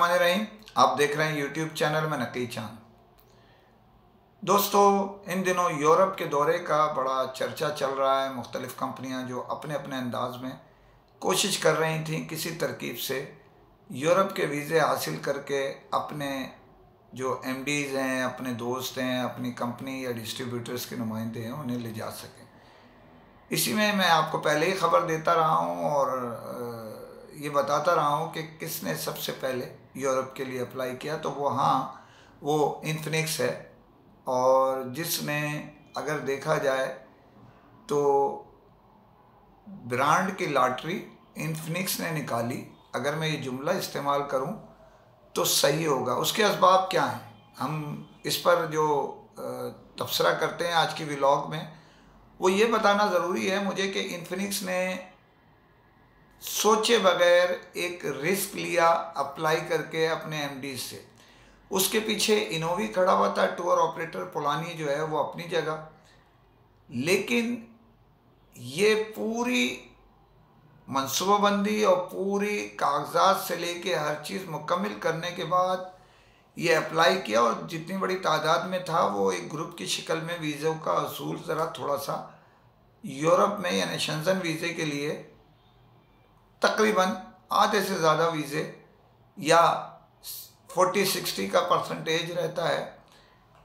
बिस्मिल्लाहिर्रहमानिर्रहीम। आप देख रहे हैं यूट्यूब चैनल में नकी चांद। दोस्तों, इन दिनों यूरोप के दौरे का बड़ा चर्चा चल रहा है। मुख्तलिफ़ कंपनियां जो अपने अपने अंदाज में कोशिश कर रही थी किसी तरकीब से यूरोप के वीज़े हासिल करके अपने जो एमडीज़ हैं, अपने दोस्त हैं, अपनी कंपनी या डिस्ट्रीब्यूटर्स के नुमाइंदे हैं, उन्हें ले जा सकें। इसी में मैं आपको पहले ही ख़बर देता रहा हूँ और ये बताता रहा हूँ कि किसने सबसे पहले यूरोप के लिए अप्लाई किया। तो वो इन्फिनिक्स है। और जिसने, अगर देखा जाए तो ब्रांड की लॉटरी इन्फिनिक्स ने निकाली। अगर मैं ये जुमला इस्तेमाल करूँ तो सही होगा। उसके असबाब क्या हैं, हम इस पर जो तबसरा करते हैं आज की व्लॉग में, वो ये बताना ज़रूरी है मुझे कि इन्फिनिक्स ने सोचे बगैर एक रिस्क लिया अप्लाई करके अपने एमडी से। उसके पीछे इनोवी खड़ा हुआ था, टूर ऑपरेटर पोलानी जो है वो अपनी जगह, लेकिन ये पूरी मनसूबाबंदी और पूरी कागजात से लेके हर चीज़ मुकम्मल करने के बाद ये अप्लाई किया। और जितनी बड़ी तादाद में था वो एक ग्रुप की शक्ल में वीज़ों का असूल ज़रा थोड़ा सा यूरोप में यानी शेंजन वीज़े के लिए तकरीबन आधे से ज़्यादा वीज़े या 40-60 का परसेंटेज रहता है।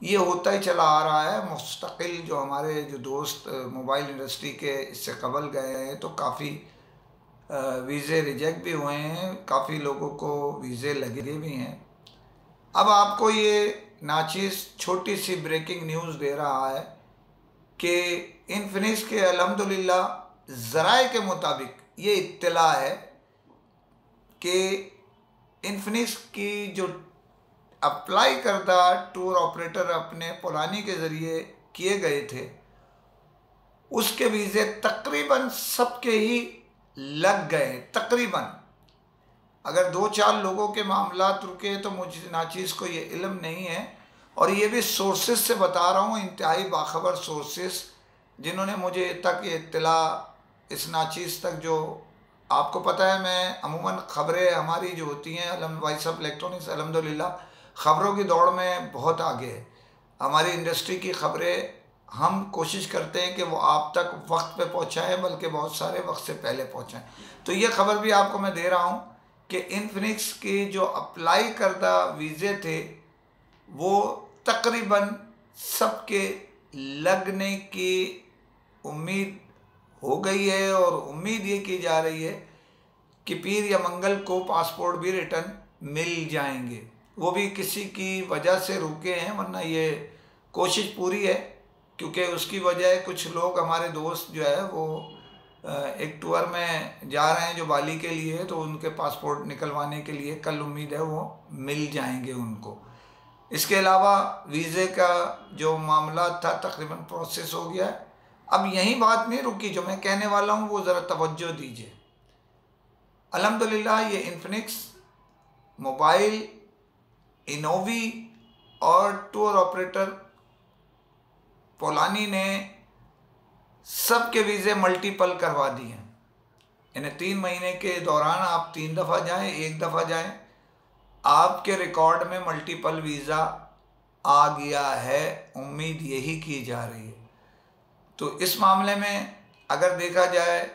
ये होता ही चला आ रहा है मुस्तकिल। जो हमारे जो दोस्त मोबाइल इंडस्ट्री के इससे कबल गए हैं तो काफ़ी वीज़े रिजेक्ट भी हुए हैं, काफ़ी लोगों को वीज़े लगे भी हैं। अब आपको ये नाचीज़ छोटी सी ब्रेकिंग न्यूज़ दे रहा है कि इन्फिनिक्स के अल्हम्दुलिल्लाह ज़राए के मुताबिक ये इत्तला है कि इन्फिनिक्स की जो अप्लाई करदा टूर ऑपरेटर अपने पोलानी के ज़रिए किए गए थे, उसके वीज़े तकरीबन सबके ही लग गए। तकरीबन अगर 2-4 लोगों के मामलात रुके तो मुझे नाचीज़ को ये इल्म नहीं है। और ये भी सोर्सेस से बता रहा हूँ, इंतहाई बाखबर सोर्सेस, जिन्होंने मुझे तक ये इत्तला इस नाचीज़ तक, जो आपको पता है मैं अमूमन ख़बरें हमारी जो होती हैं वॉइस ऑफ इलेक्ट्रॉनिक्स अल्हम्दुलिल्लाह ख़बरों की दौड़ में बहुत आगे है। हमारी इंडस्ट्री की ख़बरें हम कोशिश करते हैं कि वो आप तक वक्त पे पहुँचाएँ, बल्कि बहुत सारे वक्त से पहले पहुँचाएँ। तो ये ख़बर भी आपको मैं दे रहा हूँ कि इन्फिनिक्स के जो अप्लाई करदा वीज़े थे वो तकरीबन सबके लगने की उम्मीद हो गई है। और उम्मीद ये की जा रही है कि पीर या मंगल को पासपोर्ट भी रिटर्न मिल जाएंगे। वो भी किसी की वजह से रुके हैं, वरना ये कोशिश पूरी है। क्योंकि उसकी वजह कुछ लोग हमारे दोस्त जो है वो एक टूर में जा रहे हैं जो बाली के लिए, तो उनके पासपोर्ट निकलवाने के लिए कल उम्मीद है वो मिल जाएंगे उनको। इसके अलावा वीज़े का जो मामला था तकरीबन प्रोसेस हो गया है। अब यही बात नहीं रुकी, जो मैं कहने वाला हूँ वो ज़रा तवज्जो दीजिए। अल्हम्दुलिल्लाह ये इन्फिनिक्स, मोबाइल, इनोवी और टूर ऑपरेटर पोलानी ने सबके वीज़े मल्टीपल करवा दिए हैं। यानी 3 महीने के दौरान आप 3 दफ़ा जाएं, 1 दफ़ा जाएं, आपके रिकॉर्ड में मल्टीपल वीज़ा आ गया है। उम्मीद यही की जा रही है। तो इस मामले में अगर देखा जाए,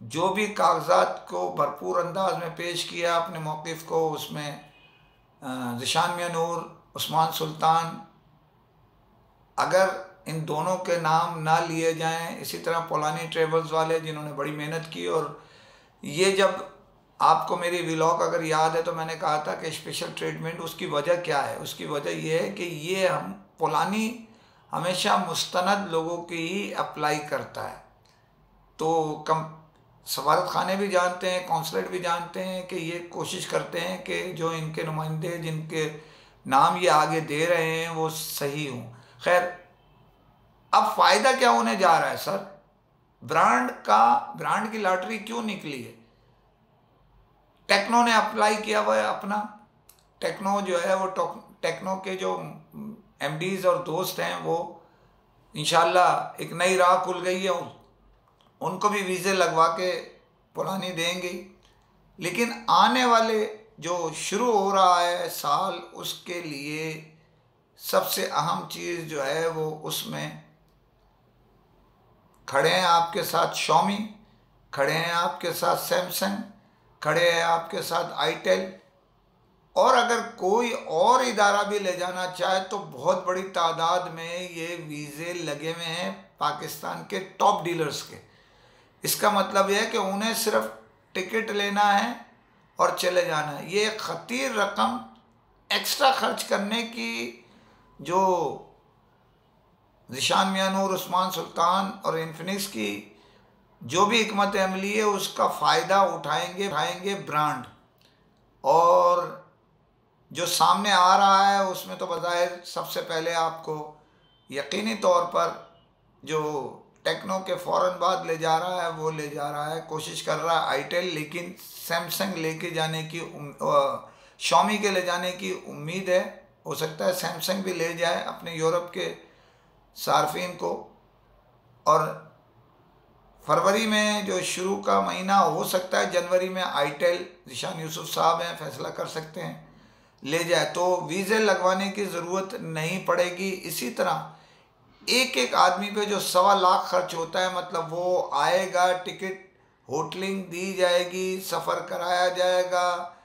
जो भी कागजात को भरपूर अंदाज में पेश किया अपने मौक़िफ़ को, उसमें ज़िशान मियां नूर, उस्मान सुल्तान, अगर इन दोनों के नाम ना लिए जाएं, इसी तरह पोलानी ट्रेवल्स वाले जिन्होंने बड़ी मेहनत की। और ये जब आपको मेरी व्लॉग अगर याद है तो मैंने कहा था कि स्पेशल ट्रीटमेंट, उसकी वजह क्या है? उसकी वजह यह है कि ये हम पोलानी हमेशा मुस्तनद लोगों की ही अप्लाई करता है। तो सफारत खाने भी जानते हैं, कौंसलेट भी जानते हैं कि ये कोशिश करते हैं कि जो इनके नुमाइंदे जिनके नाम ये आगे दे रहे हैं वो सही हों। खैर, अब फ़ायदा क्या होने जा रहा है सर? ब्रांड की लॉटरी क्यों निकली है? टेक्नो ने अप्लाई किया हुआ है अपना। टेक्नो जो है वो टेक्नो के जो एमडीज़ और दोस्त हैं वो इंशाल्लाह एक नई राह खुल गई है, उनको भी वीज़े लगवा के पुरानी देंगे। लेकिन आने वाले जो शुरू हो रहा है साल, उसके लिए सबसे अहम चीज़ जो है वो उसमें खड़े हैं आपके साथ Xiaomi, खड़े हैं आपके साथ सैमसंग, खड़े हैं आपके साथ आईटेल, और अगर कोई और इदारा भी ले जाना चाहे तो बहुत बड़ी तादाद में ये वीज़े लगे हुए हैं पाकिस्तान के टॉप डीलर्स के। इसका मतलब यह है कि उन्हें सिर्फ टिकट लेना है और चले जाना है। ये खतीर रकम एक्स्ट्रा खर्च करने की जो ज़ीशान मियां नूर, उस्मान सुल्तान और इन्फिनिक्स की जो भी हिकमत अमली है उसका फ़ायदा उठाएंगे ब्रांड। और जो सामने आ रहा है उसमें तो बज़ाहिर सबसे पहले आपको यकीनी तौर पर जो टेक्नो के फ़ौरन बाद ले जा रहा है वो ले जा रहा है, कोशिश कर रहा है आईटेल, लेकिन सैमसंग लेके जाने की Xiaomi के ले जाने की उम्मीद है। हो सकता है सैमसंग भी ले जाए अपने यूरोप के सार्फिन को। और फरवरी में जो शुरू का महीना हो सकता है, जनवरी में आईटेल, ज़ीशान यूसुफ साहब हैं, फैसला कर सकते हैं ले जाए, तो वीज़े लगवाने की ज़रूरत नहीं पड़ेगी। इसी तरह एक एक आदमी पे जो 1.25 लाख खर्च होता है, मतलब वो आएगा, टिकट होटलिंग दी जाएगी, सफ़र कराया जाएगा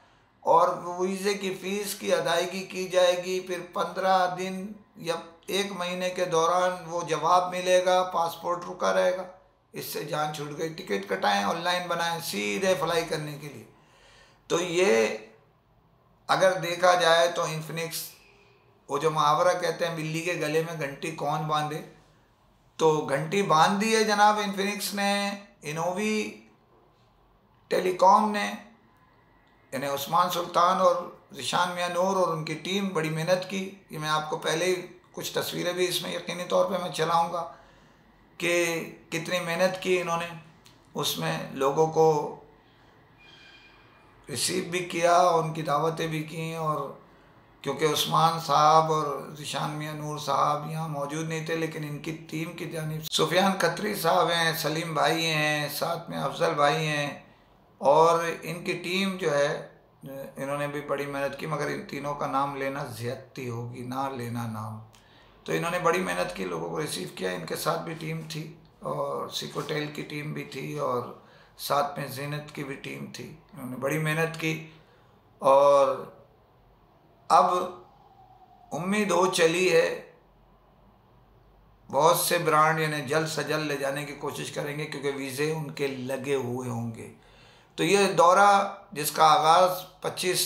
और वीज़े की फ़ीस की अदायगी की जाएगी। फिर 15 दिन या 1 महीने के दौरान वो जवाब मिलेगा, पासपोर्ट रुका रहेगा। इससे जान छूट गई। टिकट कटाएं, ऑनलाइन बनाएं, सीधे फ्लाई करने के लिए। तो ये अगर देखा जाए तो इन्फिनिक्स, वो जो मुहावरा कहते हैं बिल्ली के गले में घंटी कौन बांधे, तो घंटी बांध दी है जनाब इन्फिनिक्स ने, इनोवी टेलीकॉम ने, यानी उस्मान सुल्तान और ज़ीशान मियां नूर और उनकी टीम बड़ी मेहनत की। ये मैं आपको पहले ही कुछ तस्वीरें भी इसमें यकीनी तौर पे मैं चलाऊंगा कि कितनी मेहनत की इन्होंने, उसमें लोगों को रिसीव भी किया, उनकी दावतें भी की। और क्योंकि उस्मान साहब और ज़ीशान मियां नूर साहब यहाँ मौजूद नहीं थे, लेकिन इनकी टीम की जानिब सुफियान खत्री साहब हैं, सलीम भाई हैं, साथ में अफजल भाई हैं, और इनकी टीम जो है इन्होंने भी बड़ी मेहनत की। मगर इन तीनों का नाम लेना ज़्यादती होगी, ना लेना नाम। तो इन्होंने बड़ी मेहनत की, लोगों को रिसीव किया। इनके साथ भी टीम थी और सिकोटेल की टीम भी थी और साथ में ज़ीनत की भी टीम थी। इन्होंने बड़ी मेहनत की और अब उम्मीद हो चली है बहुत से ब्रांड यानी जल्द से जल्द ले जाने की कोशिश करेंगे, क्योंकि वीज़े उनके लगे हुए होंगे। तो ये दौरा जिसका आगाज़ 25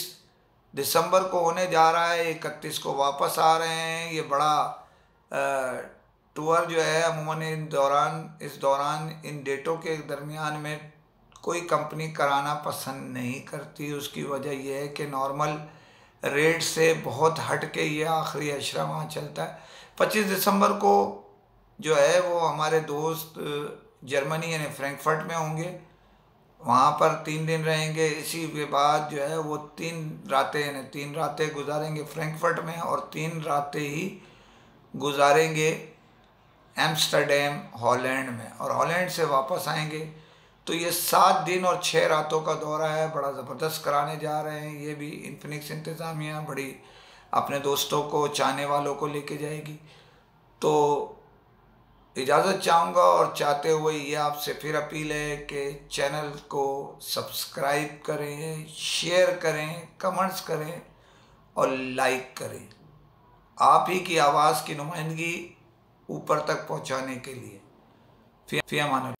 दिसंबर को होने जा रहा है, 31 को वापस आ रहे हैं। ये बड़ा टूर जो है अमूमन इस दौरान इन डेटों के दरमियान में कोई कंपनी कराना पसंद नहीं करती। उसकी वजह यह है कि नॉर्मल रेट से बहुत हट के ये आखिरी अशरा वहाँ चलता है। 25 दिसंबर को जो है वो हमारे दोस्त जर्मनी यानी फ्रैंकफर्ट में होंगे, वहाँ पर 3 दिन रहेंगे। इसी के बाद जो है वो 3 रातें गुजारेंगे फ्रैंकफर्ट में और 3 रातें ही गुजारेंगे एम्स्टर्डम हॉलैंड में, और हॉलैंड से वापस आएंगे। तो ये 7 दिन और 6 रातों का दौरा है, बड़ा ज़बरदस्त कराने जा रहे हैं। ये भी इन्फिनिक्स इंतज़ामिया बड़ी अपने दोस्तों को, चाहने वालों को लेके जाएगी। तो इजाज़त चाहूँगा और चाहते हुए ये आपसे फिर अपील है कि चैनल को सब्सक्राइब करें, शेयर करें, कमेंट्स करें और लाइक करें, आप ही की आवाज़ की नुमाइंदगी ऊपर तक पहुँचाने के लिए। फिर अमान।